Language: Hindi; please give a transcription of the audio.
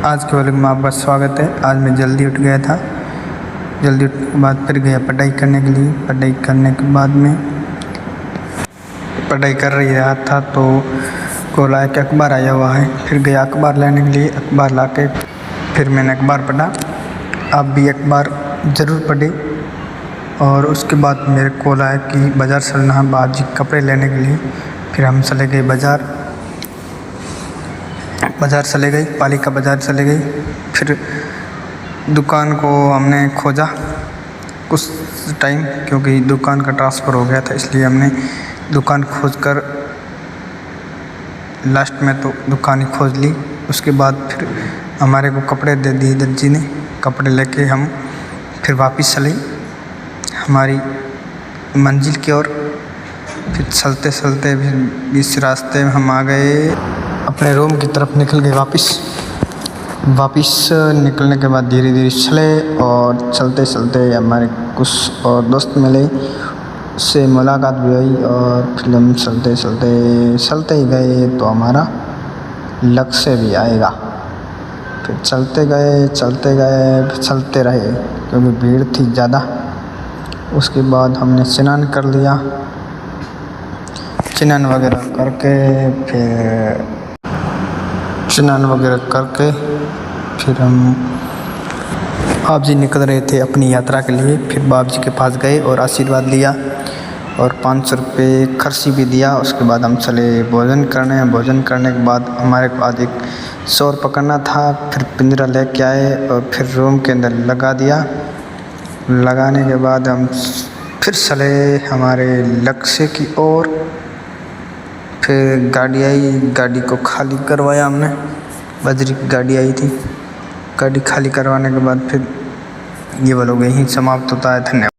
आज के व्लॉग में आपका स्वागत है। आज मैं जल्दी उठ गया था। जल्दी उठने के बाद फिर गया पढ़ाई करने के लिए। पढ़ाई करने के बाद में पढ़ाई कर रहा था तो कॉल आया कि अखबार आया हुआ है। फिर गया अखबार लेने के लिए। अखबार ला के फिर मैंने अखबार पढ़ा। आप भी अखबार ज़रूर पढ़ें। और उसके बाद मेरे कॉल आया कि बाज़ार चलना है बाजी कपड़े लेने के लिए। फिर हम चले गए बाज़ार चले गए, पालिका बाज़ार चले गए। फिर दुकान को हमने खोजा कुछ टाइम, क्योंकि दुकान का ट्रांसफ़र हो गया था, इसलिए हमने दुकान खोजकर लास्ट में तो दुकान ही खोज ली। उसके बाद फिर हमारे को कपड़े दे दिए दर्जी ने। कपड़े लेके हम फिर वापस चले हमारी मंजिल की ओर। फिर चलते चलते फिर इस रास्ते में हम आ गए अपने रूम की तरफ। निकल गए वापस निकलने के बाद धीरे धीरे चले और चलते चलते हमारे कुछ और दोस्त मिले, उससे मुलाकात भी हुई। और फिर हम चलते ही गए तो हमारा लक्ष्य भी आएगा। फिर चलते गए फिर चलते रहे क्योंकि भीड़ थी ज़्यादा। उसके बाद हमने स्नान कर लिया। स्नान वगैरह करके फिर हम बाप जी निकल रहे थे अपनी यात्रा के लिए। फिर बाप जी के पास गए और आशीर्वाद लिया और 500 रुपये खर्ची भी दिया। उसके बाद हम चले भोजन करने। भोजन करने के बाद हमारे को आज एक शोर पकड़ना था। फिर पिंजरा लेके आए और फिर रूम के अंदर लगा दिया। लगाने के बाद हम फिर चले हमारे लक्ष्य की ओर। फिर गाड़ी आई, गाड़ी को खाली करवाया हमने। बजरी की गाड़ी आई थी। गाड़ी खाली करवाने के बाद फिर ये व्लॉग यहीं समाप्त होता है। धन्यवाद।